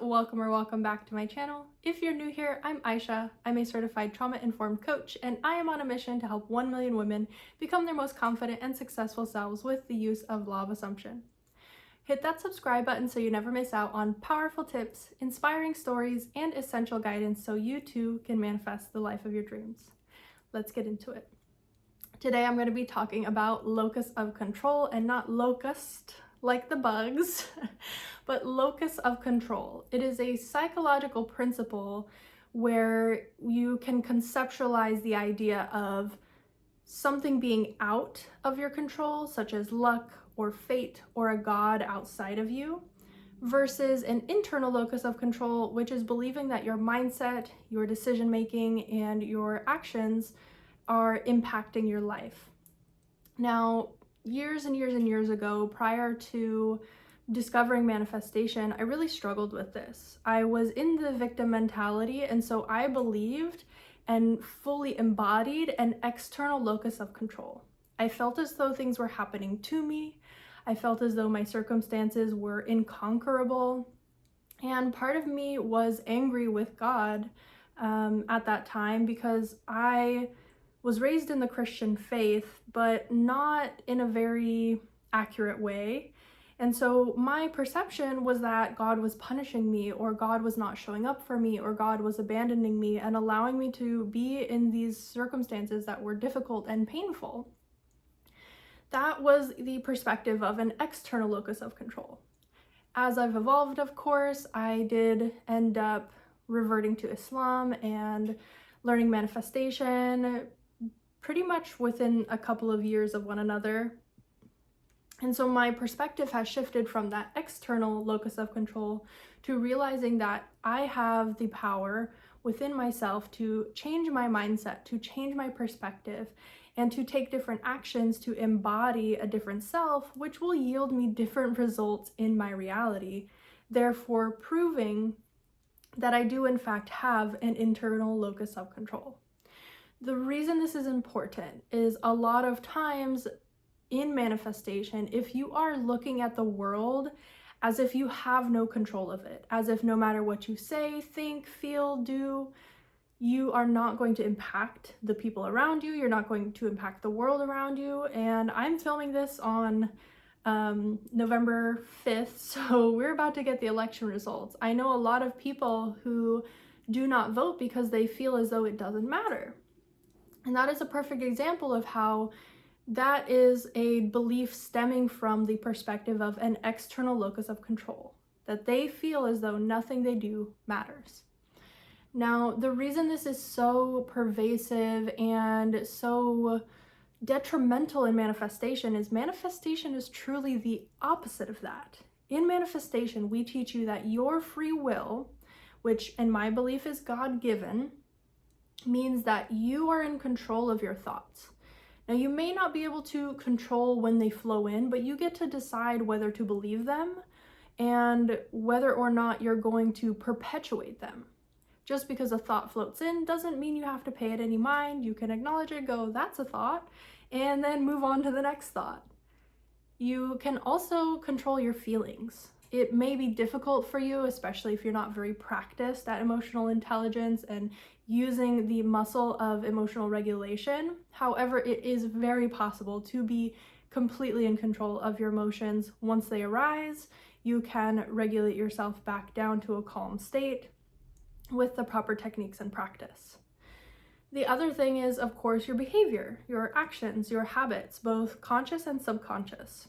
welcome back to my channel. If you're new here, I'm Aisha. I'm a certified trauma-informed coach, and I am on a mission to help 1 million women become their most confident and successful selves with the use of law of assumption. Hit that subscribe button so you never miss out on powerful tips, inspiring stories, and essential guidance so you too can manifest the life of your dreams. Let's get into it. Today I'm going to be talking about locus of control, and not locust like the bugs, but locus of control. It is a psychological principle where you can conceptualize the idea of something being out of your control, such as luck or fate or a god outside of you, versus an internal locus of control, which is believing that your mindset, your decision making, and your actions are impacting your life. Now, years and years and years ago, prior to discovering manifestation, I really struggled with this. I was in the victim mentality, and so I believed and fully embodied an external locus of control. I felt as though things were happening to me. I felt as though my circumstances were inconquerable. And part of me was angry with God at that time, because I was raised in the Christian faith, but not in a very accurate way. And so my perception was that God was punishing me, or God was not showing up for me, or God was abandoning me and allowing me to be in these circumstances that were difficult and painful. That was the perspective of an external locus of control. As I've evolved, of course, I did end up reverting to Islam and learning manifestation pretty much within a couple of years of one another. And so my perspective has shifted from that external locus of control to realizing that I have the power within myself to change my mindset, to change my perspective, and to take different actions to embody a different self, which will yield me different results in my reality, therefore proving that I do in fact have an internal locus of control. The reason this is important is a lot of times in manifestation, if you are looking at the world as if you have no control of it, as if no matter what you say, think, feel, do, you are not going to impact the people around you, you're not going to impact the world around you. And I'm filming this on November 5th, so we're about to get the election results. I know a lot of people who do not vote because they feel as though it doesn't matter. And that is a perfect example of how that is a belief stemming from the perspective of an external locus of control, that they feel as though nothing they do matters. Now, the reason this is so pervasive and so detrimental in manifestation is truly the opposite of that. In manifestation, we teach you that your free will, which in my belief is God-given, means that you are in control of your thoughts. Now, you may not be able to control when they flow in, but you get to decide whether to believe them and whether or not you're going to perpetuate them. Just because a thought floats in doesn't mean you have to pay it any mind. You can acknowledge it, go, that's a thought, and then move on to the next thought. You can also control your feelings. It may be difficult for you, especially if you're not very practiced at emotional intelligence and using the muscle of emotional regulation. However, it is very possible to be completely in control of your emotions. Once they arise, you can regulate yourself back down to a calm state with the proper techniques and practice. The other thing is, of course, your behavior, your actions, your habits, both conscious and subconscious.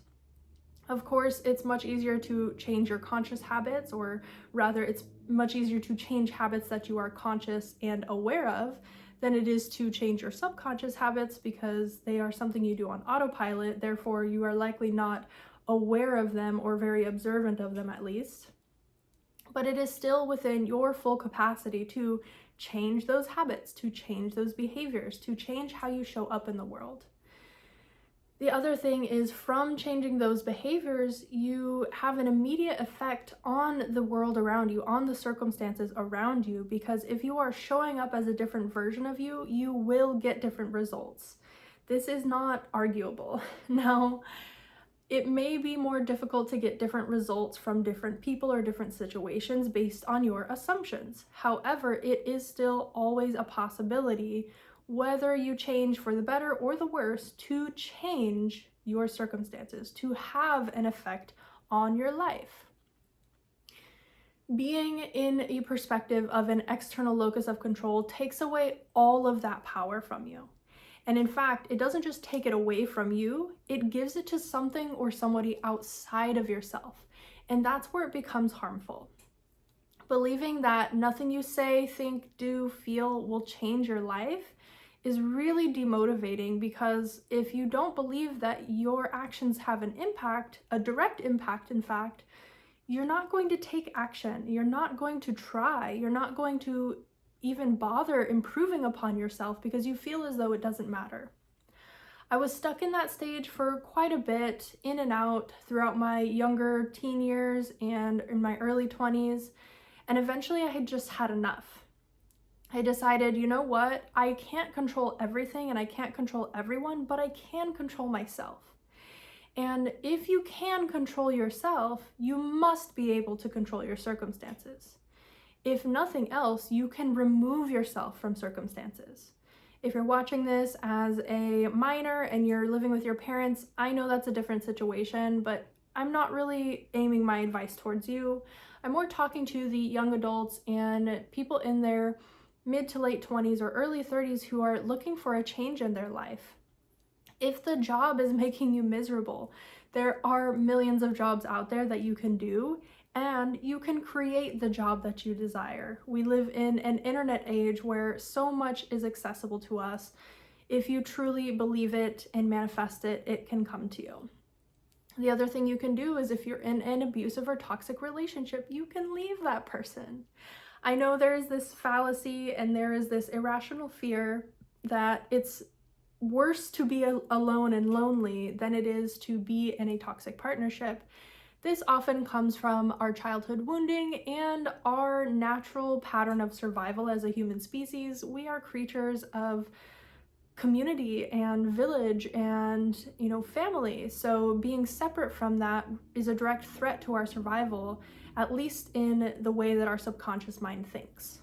Of course, it's much easier to change your conscious habits, or rather, it's much easier to change habits that you are conscious and aware of than it is to change your subconscious habits, because they are something you do on autopilot. Therefore, you are likely not aware of them, or very observant of them at least. But it is still within your full capacity to change those habits, to change those behaviors, to change how you show up in the world. The other thing is, from changing those behaviors, you have an immediate effect on the world around you, on the circumstances around you, because if you are showing up as a different version of you, you will get different results. This is not arguable. Now, It may be more difficult to get different results from different people or different situations based on your assumptions. However, it is still always a possibility, whether you change for the better or the worse, to change your circumstances, to have an effect on your life. Being in a perspective of an external locus of control takes away all of that power from you. And in fact, it doesn't just take it away from you, it gives it to something or somebody outside of yourself. And that's where it becomes harmful. Believing that nothing you say, think, do, feel will change your life is really demotivating, because if you don't believe that your actions have an impact, a direct impact, in fact, you're not going to take action. You're not going to try. You're not going to even bother improving upon yourself because you feel as though it doesn't matter. I was stuck in that stage for quite a bit, in and out, throughout my younger teen years and in my early 20s, and eventually I had just had enough. I decided, you know what, I can't control everything and I can't control everyone, but I can control myself. And if you can control yourself, you must be able to control your circumstances. If nothing else, you can remove yourself from circumstances. If you're watching this as a minor and you're living with your parents, I know that's a different situation, but I'm not really aiming my advice towards you. I'm more talking to the young adults and people in their mid to late 20s or early 30s who are looking for a change in their life. If the job is making you miserable, there are millions of jobs out there that you can do, and you can create the job that you desire. We live in an internet age where so much is accessible to us. If you truly believe it and manifest it, it can come to you. The other thing you can do is, if you're in an abusive or toxic relationship, you can leave that person. I know there is this fallacy and there is this irrational fear that it's worse to be alone and lonely than it is to be in a toxic partnership. This often comes from our childhood wounding and our natural pattern of survival as a human species. We are creatures of community and village and, family. So being separate from that is a direct threat to our survival, at least in the way that our subconscious mind thinks.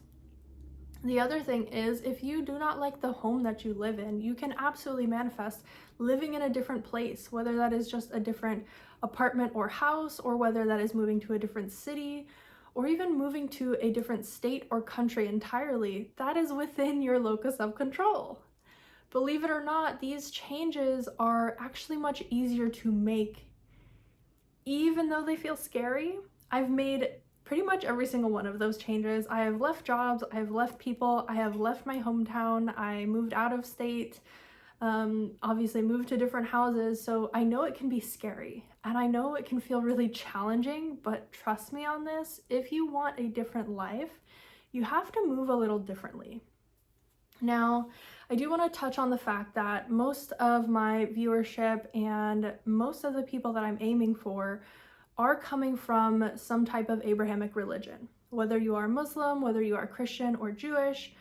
The other thing is, if you do not like the home that you live in, you can absolutely manifest living in a different place, whether that is just a different apartment or house, or whether that is moving to a different city, or even moving to a different state or country entirely. That is within your locus of control. Believe it or not, these changes are actually much easier to make. Even though they feel scary, I've made pretty much every single one of those changes. I have left jobs, I have left people, I have left my hometown, I moved out of state, obviously moved to different houses, so I know it can be scary, and I know it can feel really challenging, but trust me on this, if you want a different life, you have to move a little differently. Now, I do want to touch on the fact that most of my viewership and most of the people that I'm aiming for are coming from some type of Abrahamic religion. Whether you are Muslim, whether you are Christian or Jewish,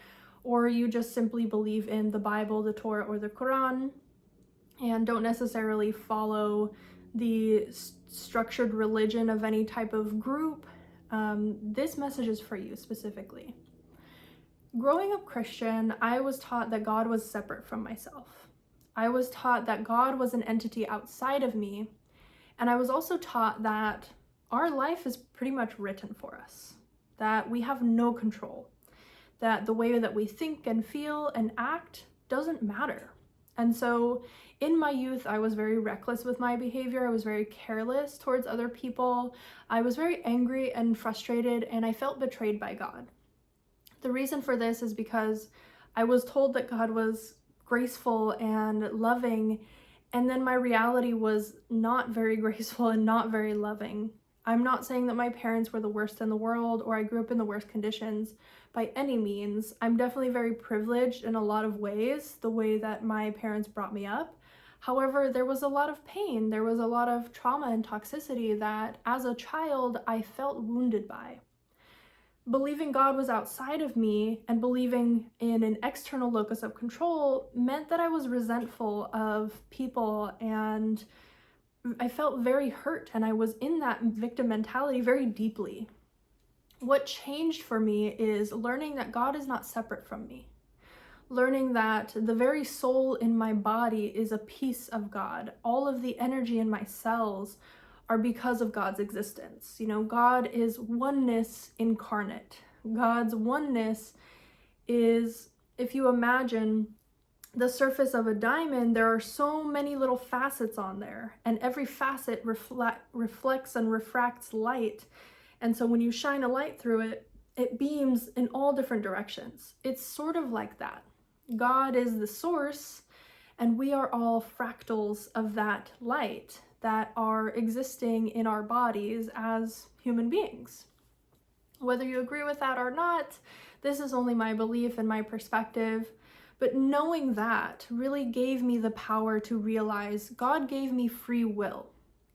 or you just simply believe in the Bible, the Torah, or the Quran, and don't necessarily follow the structured religion of any type of group, this message is for you specifically. Growing up Christian, I was taught that God was separate from myself. I was taught that God was an entity outside of me, and I was also taught that our life is pretty much written for us, that we have no control, that the way that we think and feel and act doesn't matter. And so in my youth, I was very reckless with my behavior. I was very careless towards other people. I was very angry and frustrated, and I felt betrayed by God. The reason for this is because I was told that God was graceful and loving, and then my reality was not very graceful and not very loving. I'm not saying that my parents were the worst in the world or I grew up in the worst conditions by any means. I'm definitely very privileged in a lot of ways, the way that my parents brought me up. However, there was a lot of pain, there was a lot of trauma and toxicity that as a child I felt wounded by. Believing God was outside of me and believing in an external locus of control meant that I was resentful of people and I felt very hurt, and I was in that victim mentality very deeply. What changed for me is learning that God is not separate from me. Learning that the very soul in my body is a piece of God. All of the energy in my cells are because of God's existence. God is oneness incarnate. God's oneness is, if you imagine the surface of a diamond, there are so many little facets on there, and every facet reflects and refracts light. And so when you shine a light through it, it beams in all different directions. It's sort of like that. God is the source, and we are all fractals of that light that are existing in our bodies as human beings. Whether you agree with that or not, this is only my belief and my perspective. But knowing that really gave me the power to realize God gave me free will.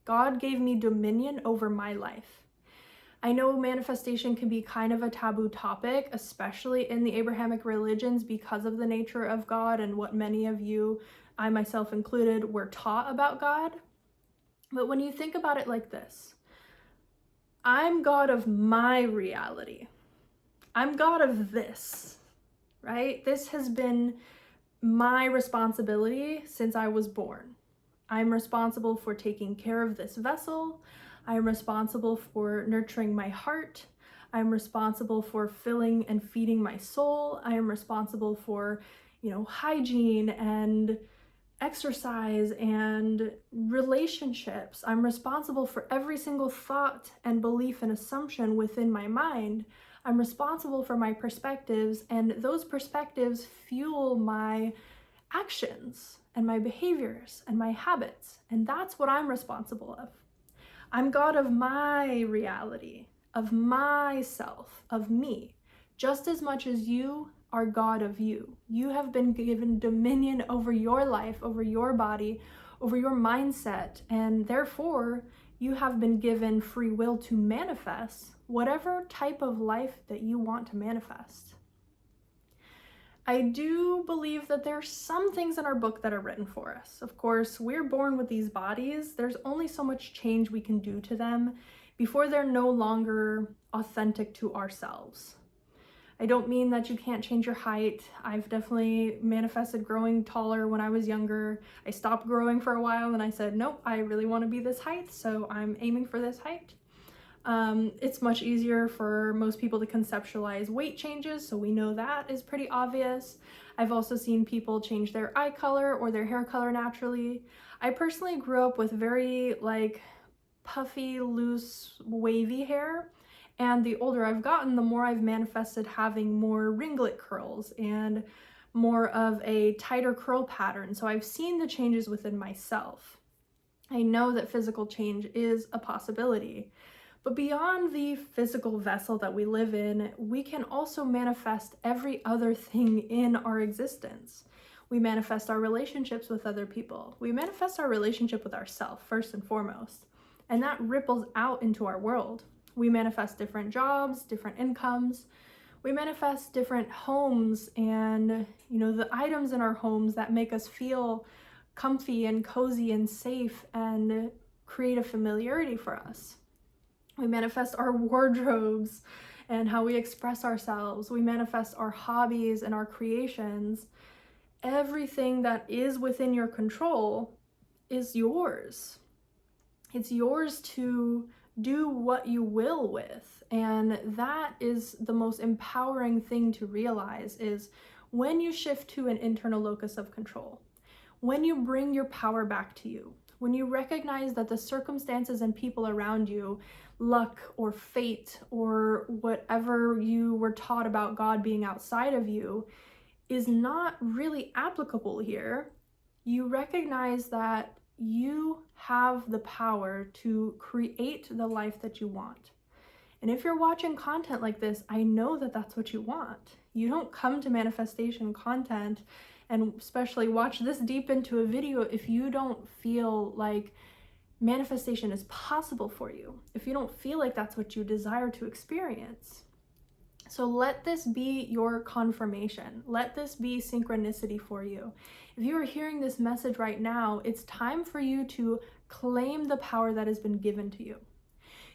God gave me dominion over my life. I know manifestation can be kind of a taboo topic, especially in the Abrahamic religions, because of the nature of God and what many of you, I myself included, were taught about God. But when you think about it like this, I'm God of my reality. I'm God of this, right? This has been my responsibility since I was born. I'm responsible for taking care of this vessel. I'm responsible for nurturing my heart. I'm responsible for filling and feeding my soul. I am responsible for, hygiene and exercise and relationships. I'm responsible for every single thought and belief and assumption within my mind. I'm responsible for my perspectives, and those perspectives fuel my actions and my behaviors and my habits. And that's what I'm responsible of. I'm God of my reality, of myself, of me, just as much as you are God of you. You have been given dominion over your life, over your body, over your mindset, and therefore you have been given free will to manifest whatever type of life that you want to manifest. I do believe that there are some things in our book that are written for us. Of course, we're born with these bodies. There's only so much change we can do to them before they're no longer authentic to ourselves. I don't mean that you can't change your height. I've definitely manifested growing taller when I was younger. I stopped growing for a while and I said, nope, I really want to be this height, so I'm aiming for this height. It's much easier for most people to conceptualize weight changes, so we know that is pretty obvious. I've also seen people change their eye color or their hair color naturally. I personally grew up with very puffy, loose, wavy hair, and the older I've gotten, the more I've manifested having more ringlet curls and more of a tighter curl pattern. So I've seen the changes within myself. I know that physical change is a possibility. But beyond the physical vessel that we live in, we can also manifest every other thing in our existence. We manifest our relationships with other people. We manifest our relationship with ourselves, first and foremost. And that ripples out into our world. We manifest different jobs, different incomes. We manifest different homes and, the items in our homes that make us feel comfy and cozy and safe and create a familiarity for us. We manifest our wardrobes and how we express ourselves. We manifest our hobbies and our creations. Everything that is within your control is yours. It's yours to do what you will with. And that is the most empowering thing to realize, is when you shift to an internal locus of control, when you bring your power back to you, when you recognize that the circumstances and people around you, luck or fate or whatever you were taught about God being outside of you, is not really applicable here, you recognize that you have the power to create the life that you want. And if you're watching content like this, I know that that's what you want. You don't come to manifestation content and especially watch this deep into a video if you don't feel like manifestation is possible for you, if you don't feel like that's what you desire to experience. So let this be your confirmation. Let this be synchronicity for you. If you are hearing this message right now, it's time for you to claim the power that has been given to you.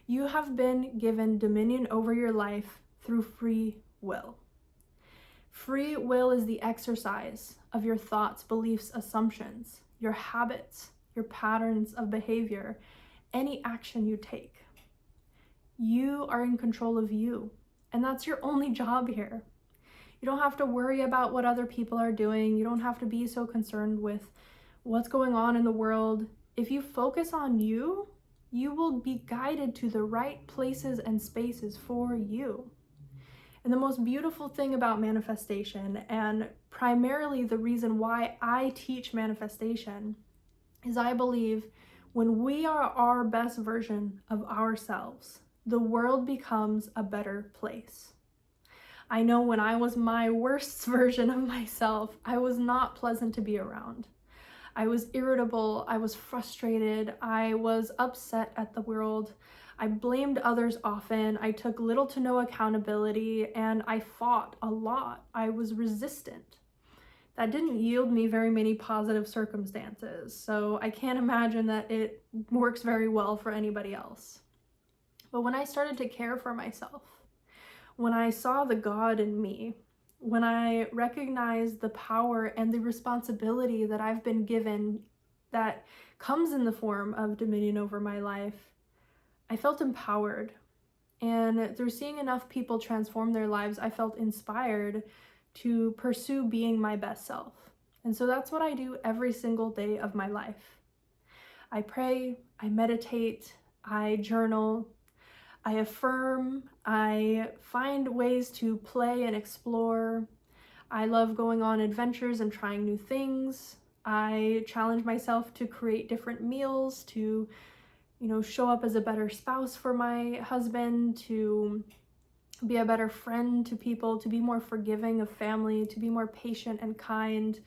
You have been given dominion over your life through free will. Free will is the exercise of your thoughts, beliefs, assumptions, your habits, your patterns of behavior, any action you take. You are in control of you, and that's your only job here. You don't have to worry about what other people are doing. You don't have to be so concerned with what's going on in the world. If you focus on you, you will be guided to the right places and spaces for you. And the most beautiful thing about manifestation, and primarily the reason why I teach manifestation, is I believe when we are our best version of ourselves, the world becomes a better place. I know when I was my worst version of myself, I was not pleasant to be around. I was irritable, I was frustrated, I was upset at the world, I blamed others often, I took little to no accountability, and I fought a lot. I was resistant. That didn't yield me very many positive circumstances, so I can't imagine that it works very well for anybody else. But when I started to care for myself, when I saw the God in me, when I recognized the power and the responsibility that I've been given that comes in the form of dominion over my life, I felt empowered. And through seeing enough people transform their lives, I felt inspired to pursue being my best self. And so that's what I do every single day of my life. I pray, I meditate, I journal, I affirm, I find ways to play and explore. I love going on adventures and trying new things. I challenge myself to create different meals, to, show up as a better spouse for my husband, to be a better friend to people, to be more forgiving of family, to be more patient and kind,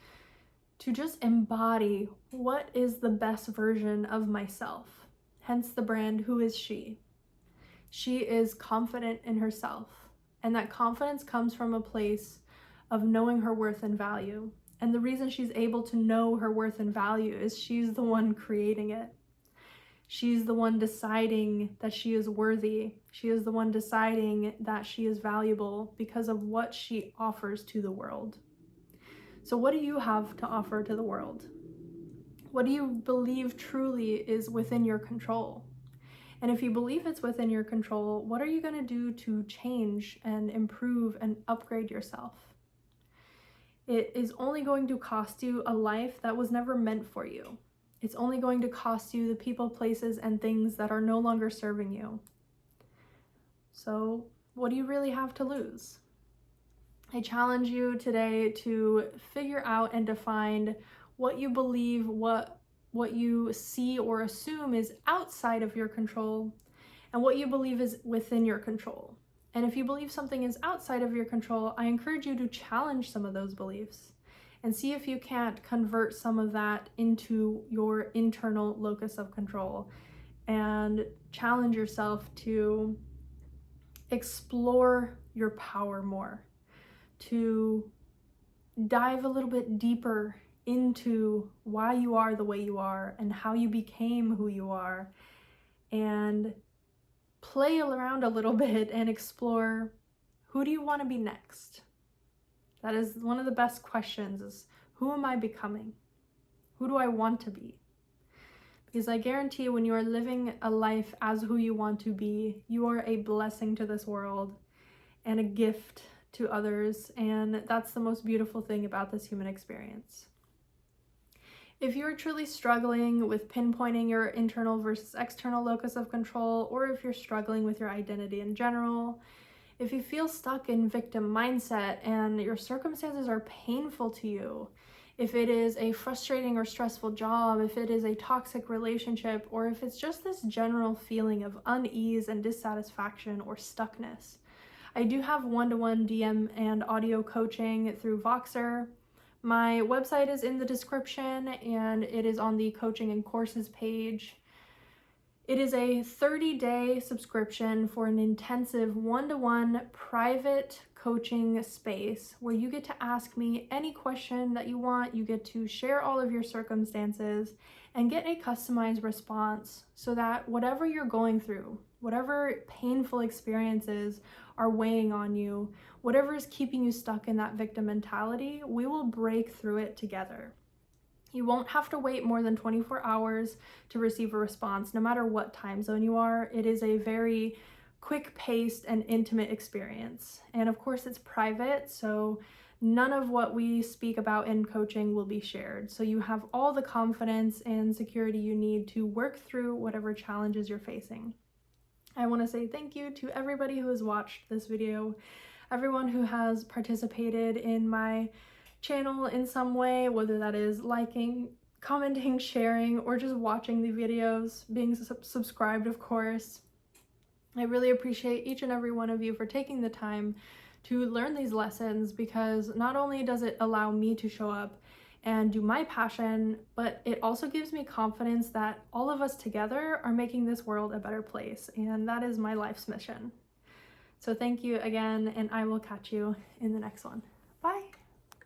to just embody what is the best version of myself. Hence the brand, Who Is She? She is confident in herself, and that confidence comes from a place of knowing her worth and value. And the reason she's able to know her worth and value is she's the one creating it. She's the one deciding that she is worthy. She is the one deciding that she is valuable because of what she offers to the world. So what do you have to offer to the world? What do you believe truly is within your control? And if you believe it's within your control, what are you going to do to change and improve and upgrade yourself? It is only going to cost you a life that was never meant for you. It's only going to cost you the people, places, and things that are no longer serving you. So what do you really have to lose? I challenge you today to figure out and define what you believe, what you see or assume is outside of your control, and what you believe is within your control. And if you believe something is outside of your control, I encourage you to challenge some of those beliefs and see if you can't convert some of that into your internal locus of control, and challenge yourself to explore your power more, to dive a little bit deeper into why you are the way you are and how you became who you are, and play around a little bit and explore, who do you want to be next? That is one of the best questions, is who am I becoming? Who do I want to be? Because I guarantee when you are living a life as who you want to be, you are a blessing to this world and a gift to others, and that's the most beautiful thing about this human experience. If you're truly struggling with pinpointing your internal versus external locus of control, or if you're struggling with your identity in general, if you feel stuck in victim mindset and your circumstances are painful to you, if it is a frustrating or stressful job, if it is a toxic relationship, or if it's just this general feeling of unease and dissatisfaction or stuckness, I do have one-to-one DM and audio coaching through Voxer. My website is in the description, and it is on the coaching and courses page. It is a 30-day subscription for an intensive one-to-one private coaching space where you get to ask me any question that you want. You get to share all of your circumstances and get a customized response so that whatever you're going through, whatever painful experiences are weighing on you, whatever is keeping you stuck in that victim mentality, we will break through it together. You won't have to wait more than 24 hours to receive a response, no matter what time zone you are. It is a very quick-paced and intimate experience. And of course, it's private, so none of what we speak about in coaching will be shared. So you have all the confidence and security you need to work through whatever challenges you're facing. I want to say thank you to everybody who has watched this video, everyone who has participated in my channel in some way, whether that is liking, commenting, sharing, or just watching the videos, being subscribed, of course. I really appreciate each and every one of you for taking the time to learn these lessons, because not only does it allow me to show up and do my passion, but it also gives me confidence that all of us together are making this world a better place, and that is my life's mission. So thank you again, and I will catch you in the next one.